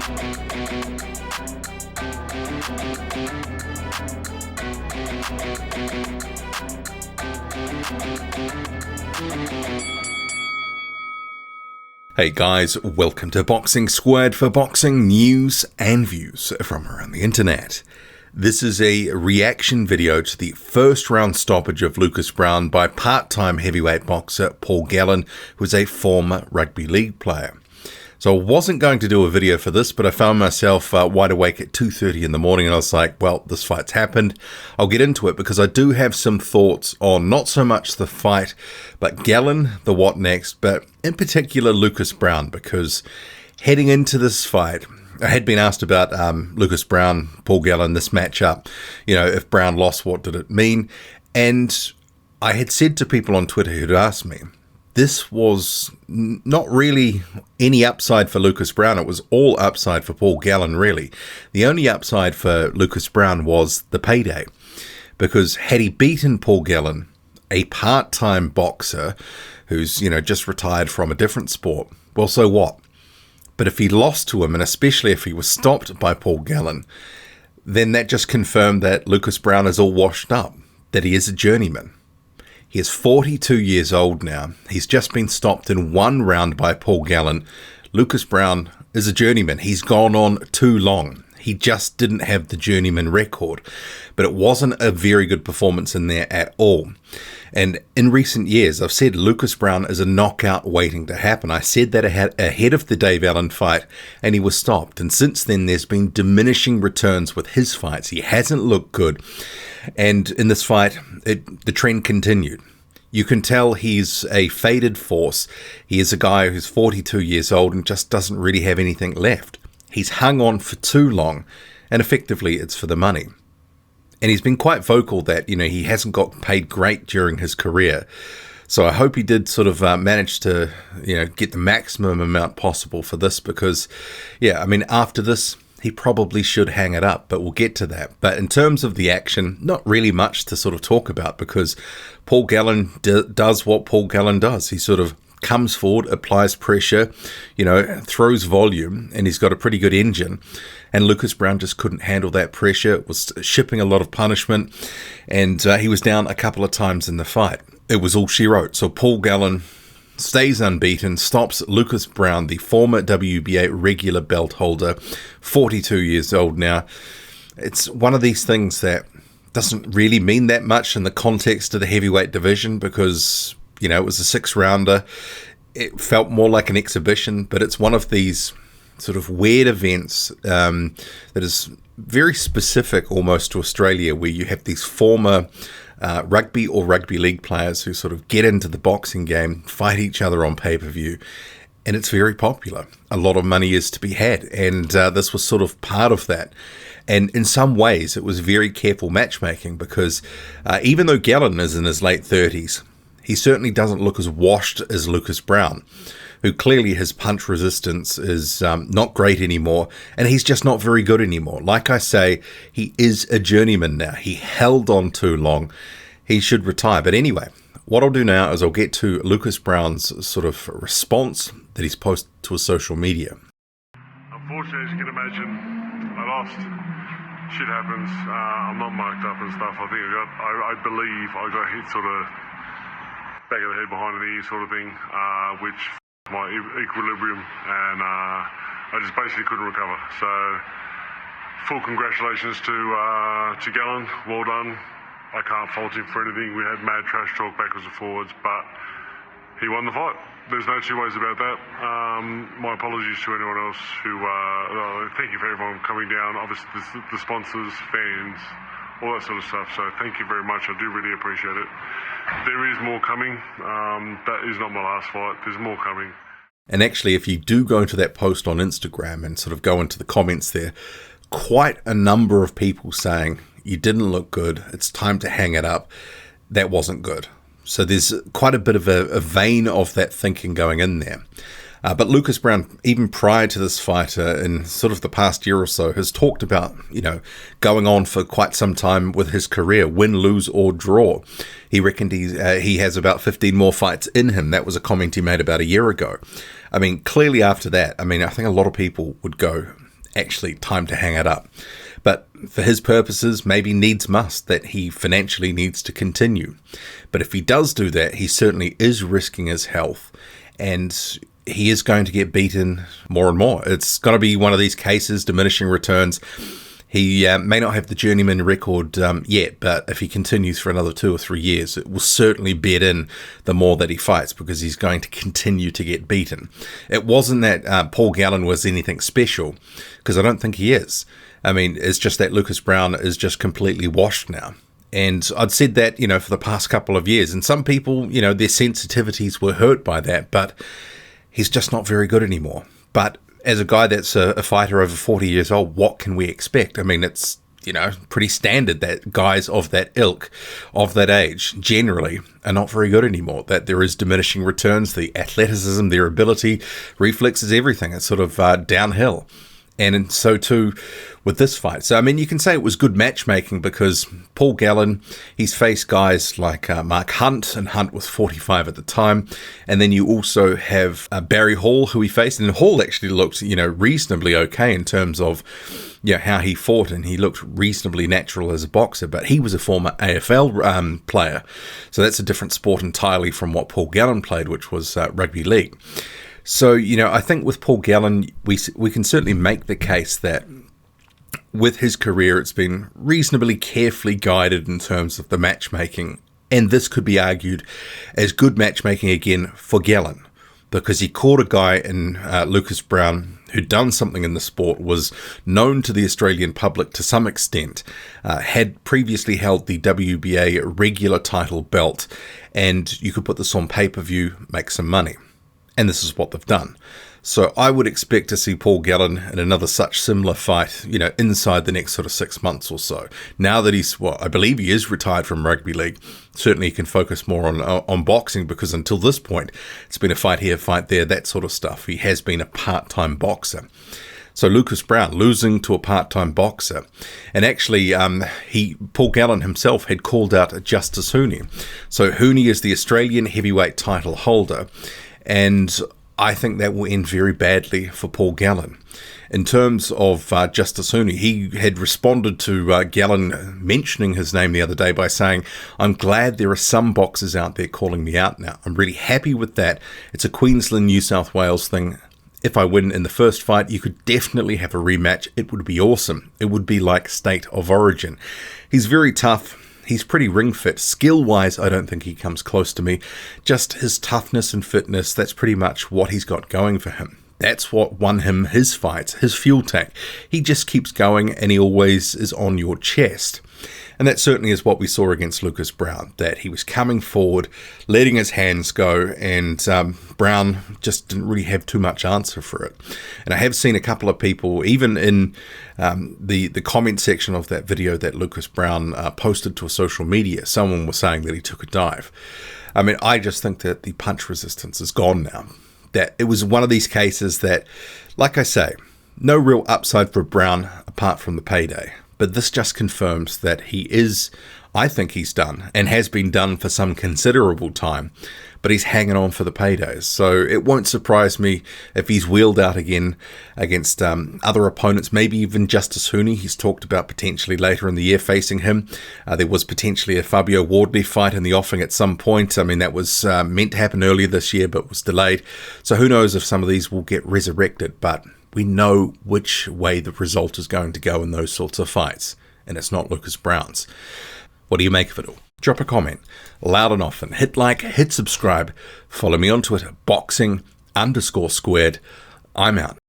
Hey guys, welcome to Boxing Squared for boxing news and views from around the internet. This is a reaction video to the first round stoppage of Lucas Browne by part-time heavyweight boxer Paul Gallen, who is a former rugby league player. So I wasn't going to do a video for this, but I found myself wide awake at 2:30 in the morning and I was like, well, this fight's happened. I'll get into it because I do have some thoughts on not so much the fight, but Gallen, the what next, but in particular Lucas Browne, because heading into this fight, I had been asked about Lucas Browne, Paul Gallen, this matchup. You know, if Browne lost, what did it mean? And I had said to people on Twitter who'd asked me, this was not really any upside for Lucas Browne. It was all upside for Paul Gallen, really. The only upside for Lucas Browne was the payday. Because had he beaten Paul Gallen, a part-time boxer who's, you know, just retired from a different sport, well, so what? But if he lost to him, and especially if he was stopped by Paul Gallen, then that just confirmed that Lucas Browne is all washed up, that he is a journeyman. He is 42 years old now. He's just been stopped in one round by Paul Gallen. Lucas Browne is a journeyman. He's gone on too long. He just didn't have the journeyman record. But it wasn't a very good performance in there at all. And in recent years, I've said Lucas Browne is a knockout waiting to happen. I said that ahead of the Dave Allen fight, and he was stopped. And since then, there's been diminishing returns with his fights. He hasn't looked good. And in this fight, the trend continued. You can tell he's a faded force. He is a guy who's 42 years old and just doesn't really have anything left. He's hung on for too long, and effectively it's for the money. And he's been quite vocal that, you know, he hasn't got paid great during his career. So I hope he did sort of manage to, you know, get the maximum amount possible for this because, yeah, I mean, after this, he probably should hang it up, but we'll get to that. But in terms of the action, not really much to sort of talk about because Paul Gallen does what Paul Gallen does. He sort of comes forward, applies pressure, you know, throws volume, and he's got a pretty good engine. And Lucas Browne just couldn't handle that pressure, was shipping a lot of punishment, and he was down a couple of times in the fight. It was all she wrote. So Paul Gallen stays unbeaten, stops Lucas Browne, the former WBA regular belt holder, 42 years old now. It's one of these things that doesn't really mean that much in the context of the heavyweight division because, you know, it was a 6-rounder. It felt more like an exhibition, but it's one of these sort of weird events that is very specific almost to Australia, where you have these former rugby or rugby league players who sort of get into the boxing game, fight each other on pay-per-view, and it's very popular. A lot of money is to be had, and this was sort of part of that. And in some ways, it was very careful matchmaking because even though Gallen is in his late 30s, he certainly doesn't look as washed as Lucas Browne, who clearly his punch resistance is not great anymore, and he's just not very good anymore. Like I say, he is a journeyman now. He held on too long. He should retire. But anyway, what I'll do now is I'll get to Lucas Browne's sort of response that he's posted to his social media. Unfortunately, as you can imagine, I lost. Shit happens. I'm not marked up and stuff. I think I believe I got hit sort of back of the head, behind the ear sort of thing, which my equilibrium, and I just basically couldn't recover. So full congratulations to Gallen. Well done. I can't fault him for anything. We had mad trash talk backwards and forwards, but he won the fight. There's no two ways about that. My apologies to anyone else who, thank you for everyone coming down, obviously the sponsors, fans, all that sort of stuff. So thank you very much. I do really appreciate it. There is more coming. That is not my last fight. There's more coming. And actually, if you do go to that post on Instagram and sort of go into the comments there, quite a number of people saying, you didn't look good, it's time to hang it up. That wasn't good. So there's quite a bit of a vein of that thinking going in there. But Lucas Browne, even prior to this fight, in sort of the past year or so, has talked about, you know, going on for quite some time with his career, win, lose, or draw. He reckoned he has about 15 more fights in him. That was a comment he made about a year ago. I mean, clearly after that, I mean, I think a lot of people would go, actually time to hang it up. But for his purposes, maybe needs must, that he financially needs to continue. But if he does do that, he certainly is risking his health, and he is going to get beaten more and more. It's going to be one of these cases, diminishing returns. He may not have the journeyman record yet, but if he continues for another 2 or 3 years, it will certainly bed in the more that he fights, because he's going to continue to get beaten. It wasn't that Paul Gallen was anything special, because I don't think he is. I mean, it's just that Lucas Browne is just completely washed now. And I'd said that, for the past couple of years. And some people, their sensitivities were hurt by that, but he's just not very good anymore. But as a guy that's a fighter over 40 years old, what can we expect? I mean, it's, pretty standard that guys of that ilk, of that age, generally are not very good anymore, that there is diminishing returns, the athleticism, their ability, reflexes, everything. It's sort of downhill. And so too with this fight. So, I mean, you can say it was good matchmaking, because Paul Gallen, he's faced guys like Mark Hunt, and Hunt was 45 at the time. And then you also have Barry Hall, who he faced. And Hall actually looked, reasonably okay in terms of how he fought, and he looked reasonably natural as a boxer. But he was a former AFL player. So that's a different sport entirely from what Paul Gallen played, which was rugby league. So, I think with Paul Gallen, we can certainly make the case that with his career, it's been reasonably carefully guided in terms of the matchmaking. And this could be argued as good matchmaking again for Gallen, because he caught a guy in Lucas Browne who'd done something in the sport, was known to the Australian public to some extent, had previously held the WBA regular title belt, and you could put this on pay-per-view, make some money. And this is what they've done. So I would expect to see Paul Gallen in another such similar fight, inside the next sort of 6 months or so. Now that he's, I believe he is retired from rugby league, certainly he can focus more on boxing, because until this point, it's been a fight here, fight there, that sort of stuff. He has been a part-time boxer. So Lucas Browne losing to a part-time boxer. And actually, Paul Gallen himself had called out Justice Hooney. So Hooney is the Australian heavyweight title holder. And I think that will end very badly for Paul Gallen. In terms of Justice Hooney, he had responded to Gallen mentioning his name the other day by saying, "I'm glad there are some boxers out there calling me out now. I'm really happy with that. It's a Queensland, New South Wales thing. If I win in the first fight, you could definitely have a rematch. It would be awesome. It would be like State of Origin." He's very tough. He's pretty ring fit. Skill-wise, I don't think he comes close to me. Just his toughness and fitness, that's pretty much what he's got going for him. That's what won him his fights, his fuel tank. He just keeps going, and he always is on your chest. And that certainly is what we saw against Lucas Browne, that he was coming forward, letting his hands go, and Browne just didn't really have too much answer for it. And I have seen a couple of people, even in the comment section of that video that Lucas Browne posted to social media, someone was saying that he took a dive. I mean, I just think that the punch resistance is gone now. That it was one of these cases that, like I say, no real upside for Browne apart from the payday. But this just confirms that he is, I think he's done, and has been done for some considerable time, but he's hanging on for the paydays. So it won't surprise me if he's wheeled out again against other opponents, maybe even Justice Hooney. He's talked about potentially later in the year facing him. There was potentially a Fabio Wardley fight in the offing at some point. I mean, that was meant to happen earlier this year, but was delayed. So who knows if some of these will get resurrected, but we know which way the result is going to go in those sorts of fights, and it's not Lucas Browne's. What do you make of it all? Drop a comment, loud and often. Hit like, hit subscribe. Follow me on Twitter, boxing_squared. I'm out.